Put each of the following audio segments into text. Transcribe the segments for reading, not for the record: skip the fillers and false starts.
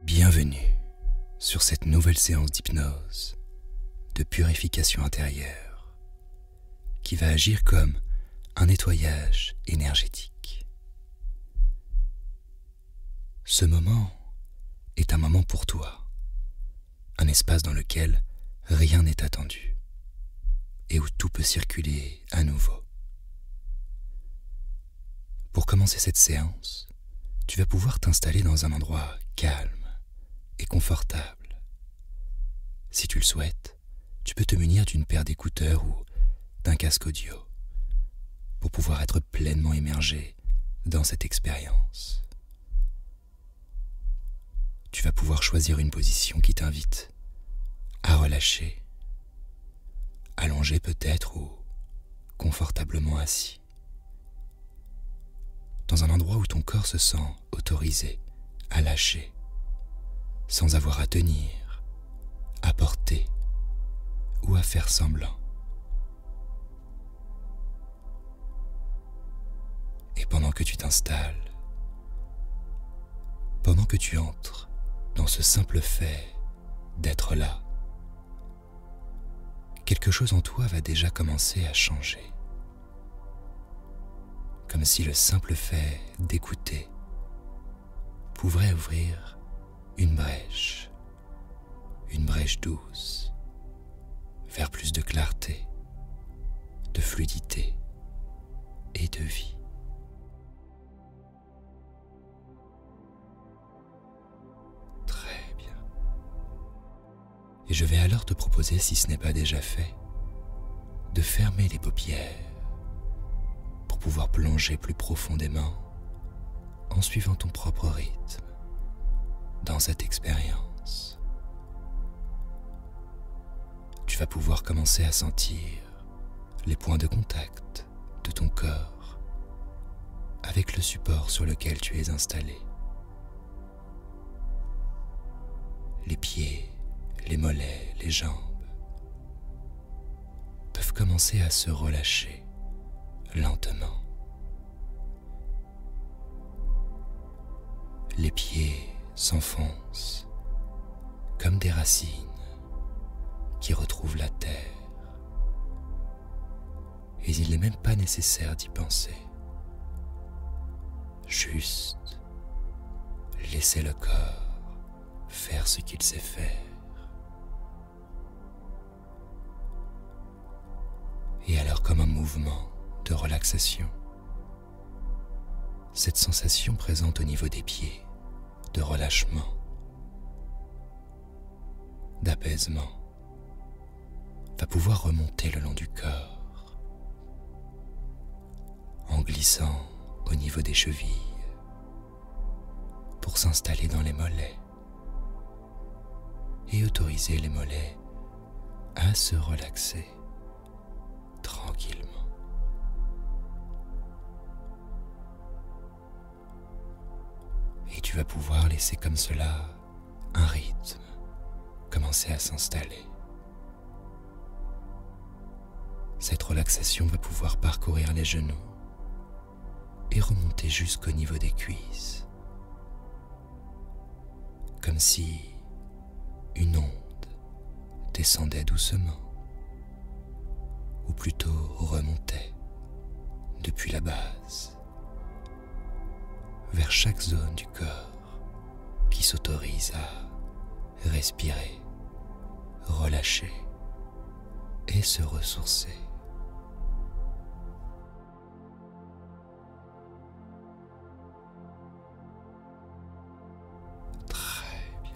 Bienvenue sur cette nouvelle séance d'hypnose, de purification intérieure, qui va agir comme un nettoyage énergétique. Ce moment est un moment pour toi, un espace dans lequel rien n'est attendu et où tout peut circuler à nouveau. Pour commencer cette séance, tu vas pouvoir t'installer dans un endroit calme et confortable. Si tu le souhaites, tu peux te munir d'une paire d'écouteurs ou d'un casque audio pour pouvoir être pleinement immergé dans cette expérience. Tu vas pouvoir choisir une position qui t'invite à relâcher, allongé peut-être ou confortablement assis, dans un endroit où ton corps se sent autorisé à lâcher, sans avoir à tenir, à porter ou à faire semblant. Et pendant que tu t'installes, pendant que tu entres dans ce simple fait d'être là, quelque chose en toi va déjà commencer à changer. Comme si le simple fait d'écouter pouvait ouvrir une brèche douce, vers plus de clarté, de fluidité et de vie. Très bien. Et je vais alors te proposer, si ce n'est pas déjà fait, de fermer les paupières pour pouvoir plonger plus profondément en suivant ton propre rythme dans cette expérience. Tu vas pouvoir commencer à sentir les points de contact de ton corps avec le support sur lequel tu es installé. Les pieds, les mollets, les jambes peuvent commencer à se relâcher lentement. Les pieds s'enfoncent comme des racines qui retrouvent la terre. Et il n'est même pas nécessaire d'y penser. Juste laisser le corps faire ce qu'il sait faire. Et alors, comme un mouvement de relaxation, cette sensation présente au niveau des pieds de relâchement, d'apaisement, va pouvoir remonter le long du corps, en glissant au niveau des chevilles, pour s'installer dans les mollets et autoriser les mollets à se relaxer tranquillement. Et tu vas pouvoir laisser comme cela un rythme commencer à s'installer. Cette relaxation va pouvoir parcourir les genoux et remonter jusqu'au niveau des cuisses, comme si une onde descendait doucement, ou plutôt remontait depuis la base vers chaque zone du corps qui s'autorise à respirer, relâcher et se ressourcer. Très bien.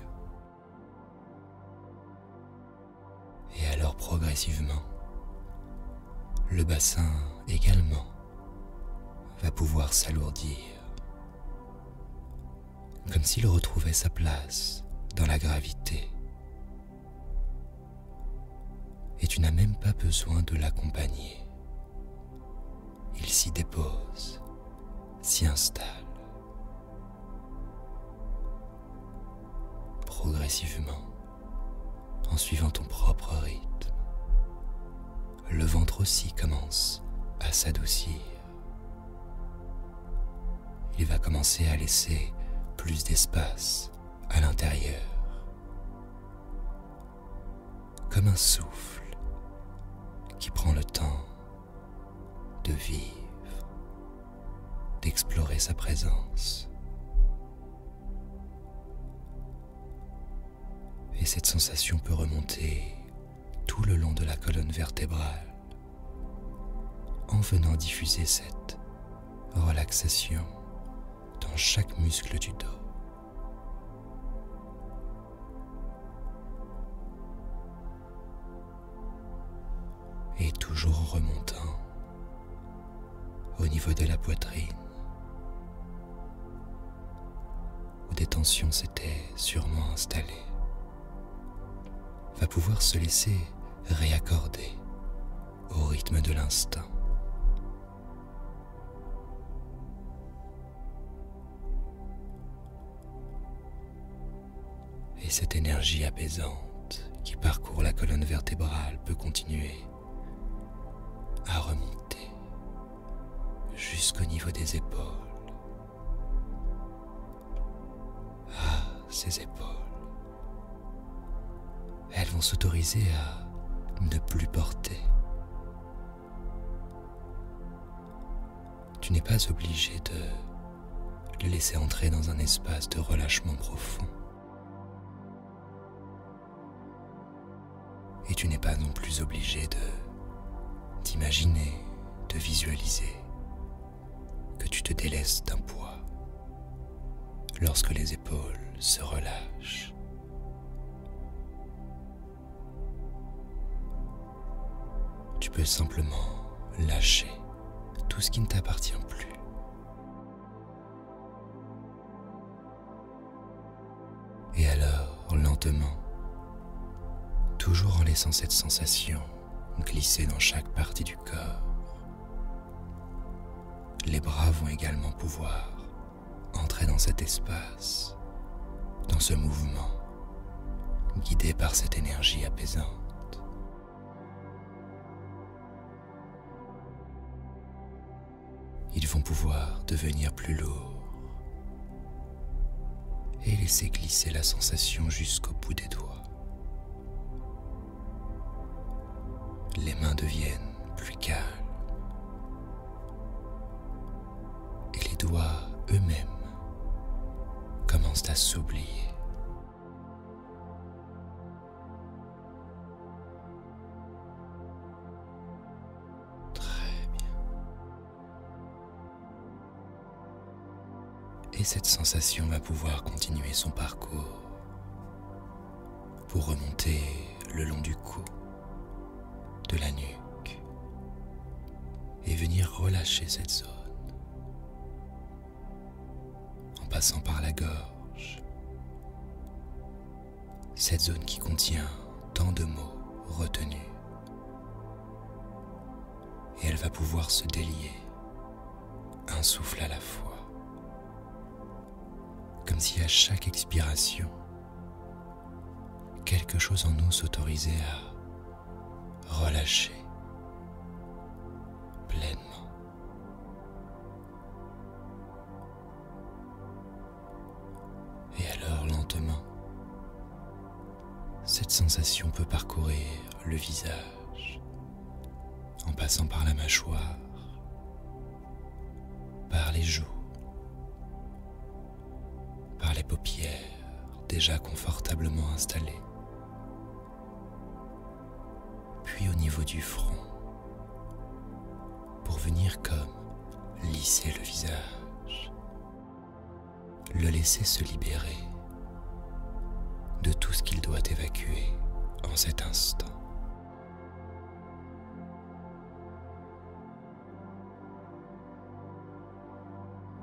Et alors progressivement, le bassin également va pouvoir s'alourdir, comme s'il retrouvait sa place dans la gravité. Et tu n'as même pas besoin de l'accompagner. Il s'y dépose, s'y installe. Progressivement, en suivant ton propre rythme, le ventre aussi commence à s'adoucir. Il va commencer à laisser plus d'espace à l'intérieur, comme un souffle qui prend le temps de vivre, d'explorer sa présence. Et cette sensation peut remonter tout le long de la colonne vertébrale en venant diffuser cette relaxation dans chaque muscle du dos. Et toujours en remontant au niveau de la poitrine, où des tensions s'étaient sûrement installées, va pouvoir se laisser réaccorder au rythme de l'instinct. Et cette énergie apaisante qui parcourt la colonne vertébrale peut continuer à remonter jusqu'au niveau des épaules. Ah, ces épaules. Elles vont s'autoriser à ne plus porter. Tu n'es pas obligé de le laisser entrer dans un espace de relâchement profond. Et tu n'es pas non plus obligé d'imaginer, de visualiser que tu te délaisses d'un poids lorsque les épaules se relâchent. Tu peux simplement lâcher tout ce qui ne t'appartient plus. Et alors, lentement, toujours en laissant cette sensation glisser dans chaque partie du corps, les bras vont également pouvoir entrer dans cet espace, dans ce mouvement, guidé par cette énergie apaisante. Ils vont pouvoir devenir plus lourds et laisser glisser la sensation jusqu'au bout des doigts. Les mains deviennent plus calmes et les doigts eux-mêmes commencent à s'oublier. Très bien. Et cette sensation va pouvoir continuer son parcours pour remonter le long du cou, de la nuque, et venir relâcher cette zone en passant par la gorge, cette zone qui contient tant de mots retenus, et elle va pouvoir se délier un souffle à la fois, comme si à chaque expiration quelque chose en nous s'autorisait à relâcher pleinement. Et alors lentement, cette sensation peut parcourir le visage en passant par la mâchoire, par les joues, par les paupières déjà confortablement installées, puis au niveau du front, pour venir comme lisser le visage, le laisser se libérer de tout ce qu'il doit évacuer en cet instant.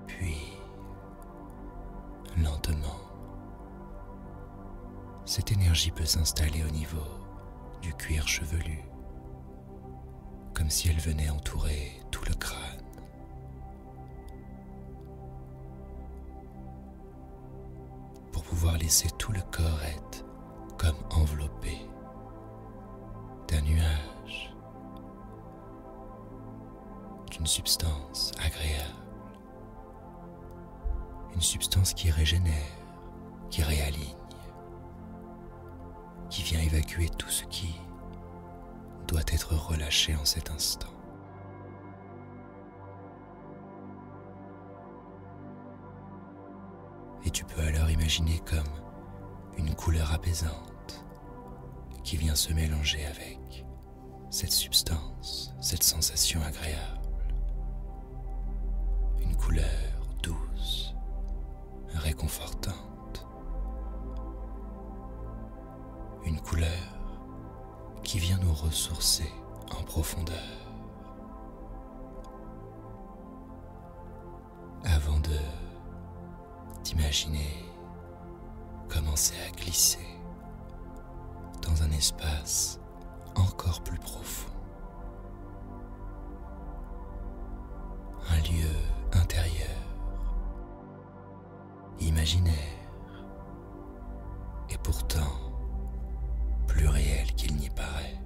Puis, lentement, cette énergie peut s'installer au niveau du cuir chevelu, comme si elle venait entourer tout le crâne. Pour pouvoir laisser tout le corps être comme enveloppé d'un nuage, d'une substance agréable, une substance qui régénère, qui réaligne, qui vient évacuer tout ce qui doit être relâché en cet instant. Et tu peux alors imaginer comme une couleur apaisante qui vient se mélanger avec cette substance, cette sensation agréable. Une couleur douce, réconfortante. Une couleur qui vient nous ressourcer en profondeur. Avant de t'imaginer commencer à glisser dans un espace encore plus profond. Un lieu intérieur, imaginaire, et pourtant plus réel qu'il n'y paraît.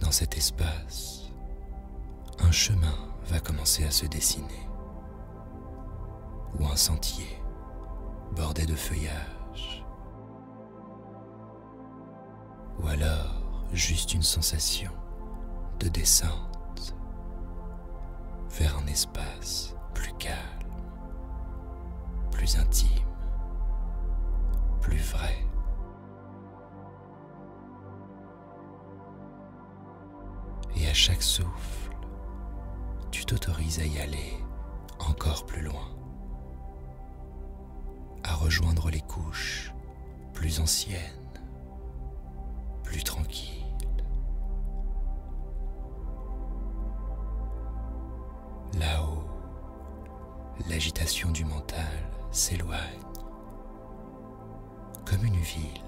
Dans cet espace, un chemin va commencer à se dessiner, ou un sentier bordé de feuillage, ou alors juste une sensation de descente vers un espace plus calme, plus intime, plus vrai. Et à chaque souffle, tu t'autorises à y aller encore plus loin, à rejoindre les couches plus anciennes, plus tranquilles. Là-haut, l'agitation du mental s'éloigne, comme une ville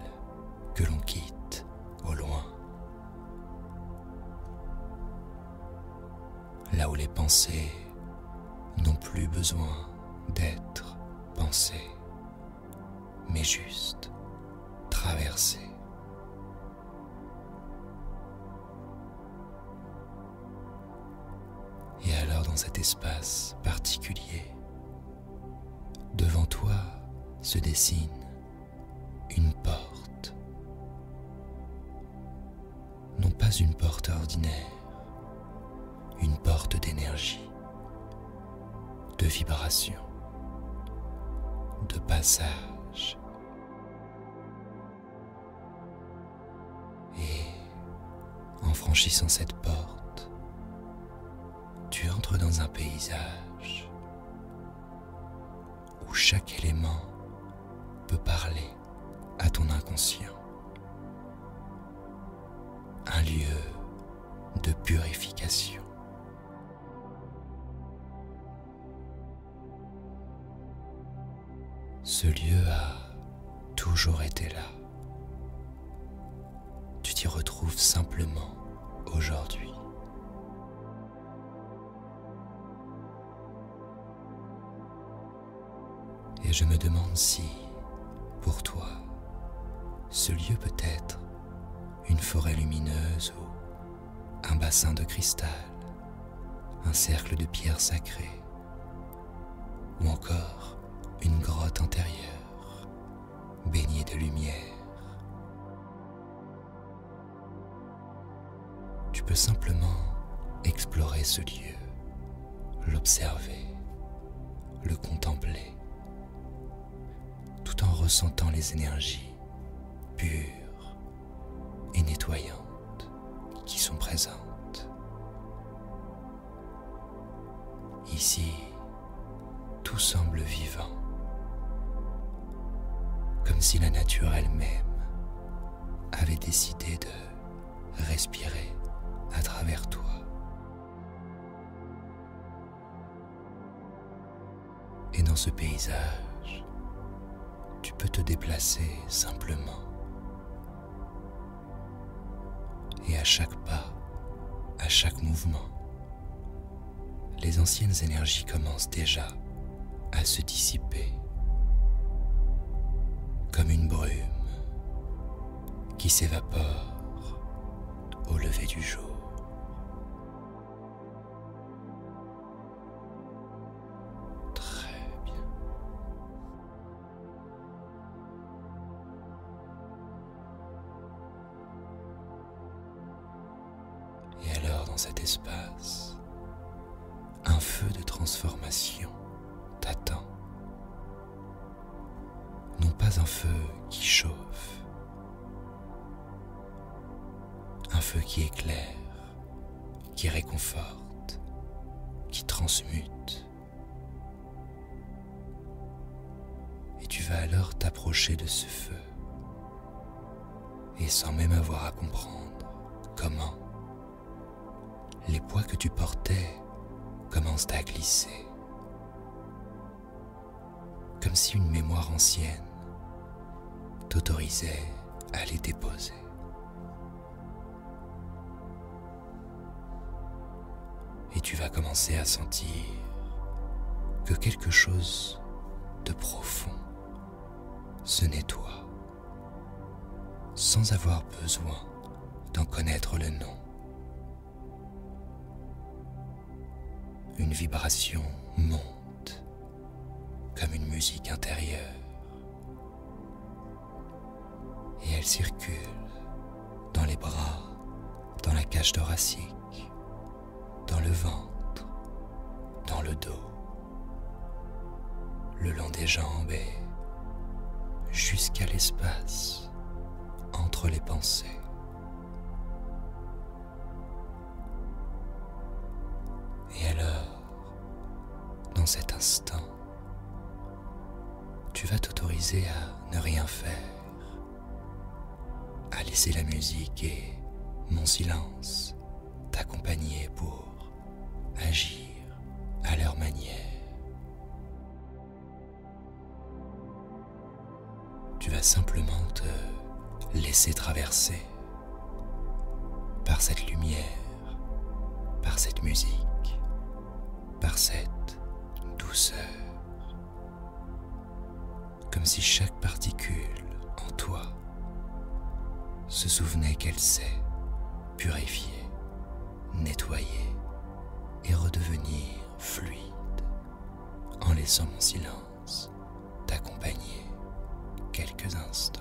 que l'on quitte au loin. Là où les pensées n'ont plus besoin d'être pensées, mais juste traversées. Et alors dans cet espace particulier, devant toi se dessine une porte. Non pas une porte ordinaire, une porte d'énergie, de vibration, de passage. Et en franchissant cette porte, tu entres dans un paysage où chaque élément peut parler à ton inconscient. Un lieu de purification. Ce lieu a toujours été là. Tu t'y retrouves simplement aujourd'hui. Et je me demande si, pour toi, ce lieu peut être une forêt lumineuse ou un bassin de cristal, un cercle de pierres sacrées, ou encore une grotte intérieure, baignée de lumière. Tu peux simplement explorer ce lieu, l'observer, le contempler, tout en ressentant les énergies pures et nettoyantes qui sont présentes. Ici, tout semble vivant, comme si la nature elle-même avait décidé de respirer à travers toi. Et dans ce paysage, tu peux te déplacer simplement. Et à chaque pas, à chaque mouvement, les anciennes énergies commencent déjà à se dissiper, comme une brume qui s'évapore au lever du jour. Et alors dans cet espace, un feu de transformation t'attend. Non pas un feu qui chauffe, un feu qui éclaire, qui réconforte, qui transmute. Et tu vas alors t'approcher de ce feu, et sans même avoir à comprendre comment, les poids que tu portais commencent à glisser, comme si une mémoire ancienne t'autorisait à les déposer. Et tu vas commencer à sentir que quelque chose de profond se nettoie, sans avoir besoin d'en connaître le nom. Une vibration monte comme une musique intérieure et elle circule dans les bras, dans la cage thoracique, dans le ventre, dans le dos, le long des jambes et jusqu'à l'espace entre les pensées. Et alors, dans cet instant, tu vas t'autoriser à ne rien faire, à laisser la musique et mon silence t'accompagner pour agir à leur manière. Tu vas simplement te laisser traverser par cette lumière, par cette musique, par cette douceur, comme si chaque particule en toi se souvenait qu'elle sait purifier, nettoyer et redevenir fluide en laissant mon silence t'accompagner quelques instants.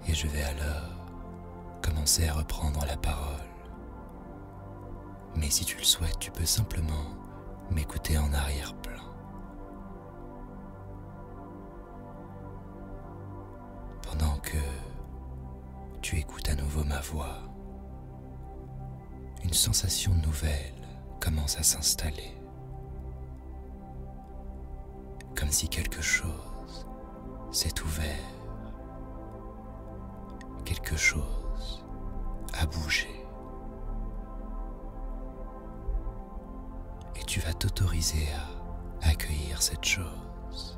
Et je vais alors commencer à reprendre la parole. Mais si tu le souhaites, tu peux simplement m'écouter en arrière-plan. Pendant que tu écoutes à nouveau ma voix, une sensation nouvelle commence à s'installer. Comme si quelque chose s'est ouvert. Quelque chose a bougé. Et tu vas t'autoriser à accueillir cette chose.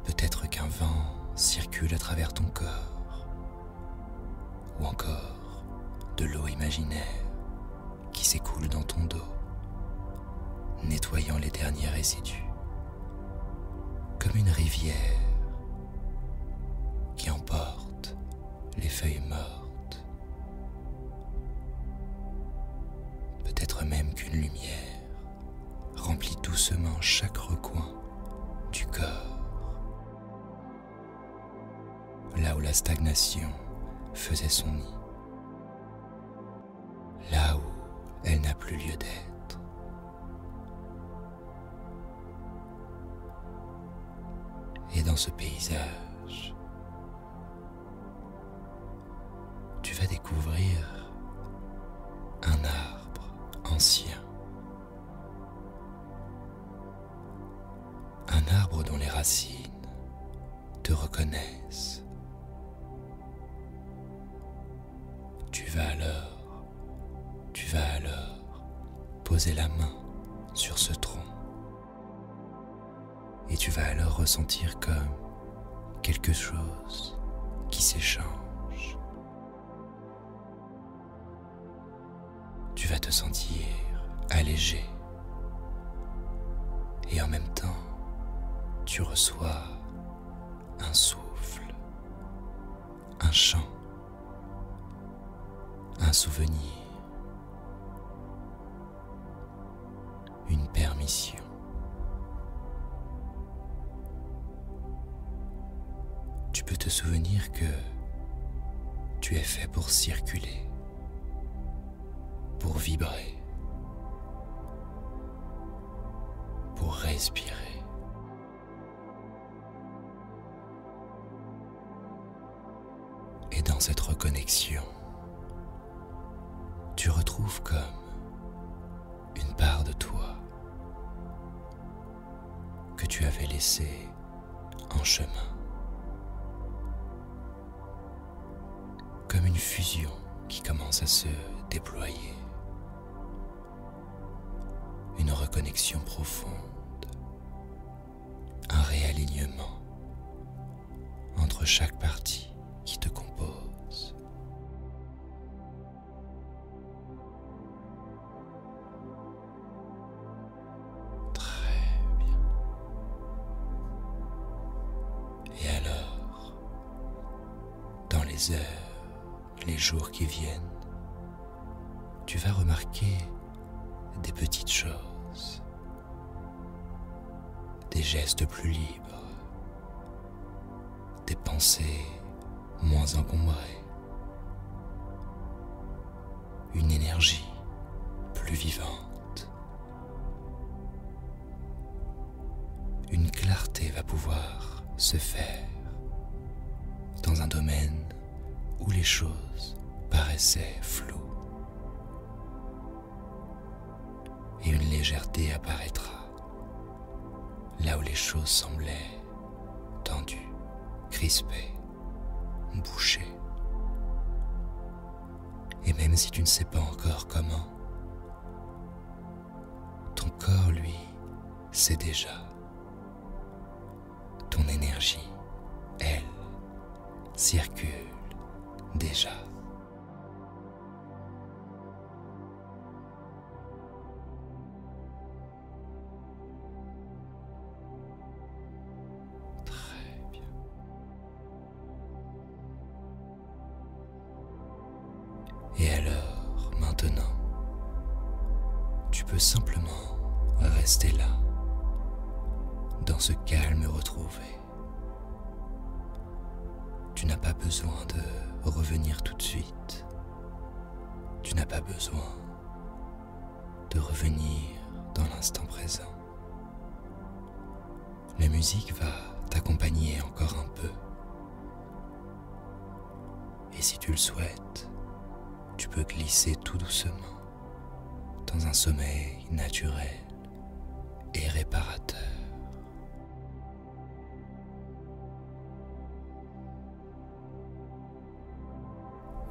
Peut-être qu'un vent circule à travers ton corps, ou encore de l'eau imaginaire qui s'écoule dans ton dos, nettoyant les derniers résidus, comme une rivière qui emporte les feuilles mortes. Peut-être même qu'une lumière remplit doucement chaque recoin du corps, là où la stagnation faisait son nid, là où elle n'a plus lieu d'être. Et dans ce paysage, tu vas découvrir un arbre ancien. Un arbre dont les racines te reconnaissent. Tu vas alors poser la main sur ce tronc et tu vas alors ressentir comme quelque chose qui s'échange. Tu vas te sentir allégé et en même temps tu reçois un souffle, un chant, un souvenir, une permission. Tu peux te souvenir que tu es fait pour circuler, pour vibrer, pour respirer. Et dans cette reconnexion, tu retrouves comme une part de toi que tu avais laissée en chemin. Comme une fusion qui commence à se déployer. Une reconnexion profonde. Un réalignement entre chaque partie qui te compose. Très bien. Et alors, dans les heures, les jours qui viennent, tu vas remarquer des petites choses, des gestes plus libres, des pensées moins encombrées, une énergie plus vivante. Une clarté va pouvoir se faire dans un domaine où les choses paraissaient floues. Et une légèreté apparaîtra là où les choses semblaient tendues, crispées, bouchées. Et même si tu ne sais pas encore comment, ton corps, lui, sait déjà. Ton énergie, elle, circule déjà. Très bien. Et alors, maintenant, tu peux simplement rester là, dans ce calme retrouvé. Tu n'as pas besoin de revenir tout de suite. Tu n'as pas besoin de revenir dans l'instant présent. La musique va t'accompagner encore un peu. Et si tu le souhaites, tu peux glisser tout doucement dans un sommeil naturel et réparateur.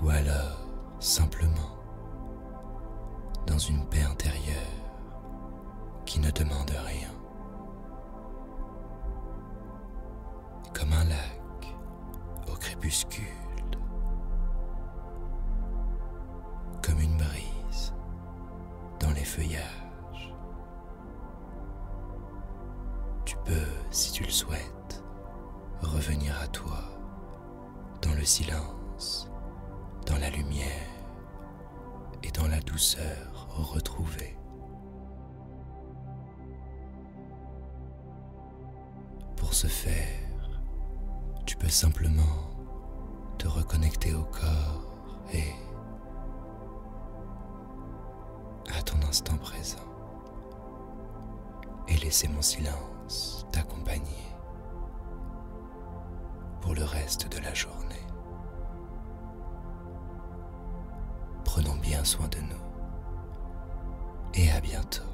Ou alors, simplement, dans une paix intérieure qui ne demande rien. Comme un lac au crépuscule, comme une brise dans les feuillages. Tu peux, si tu le souhaites, revenir à toi dans le silence, dans la lumière et dans la douceur retrouvée. Pour ce faire, tu peux simplement te reconnecter au corps et l'instant présent et laisser mon silence t'accompagner pour le reste de la journée. Prenons bien soin de nous et à bientôt.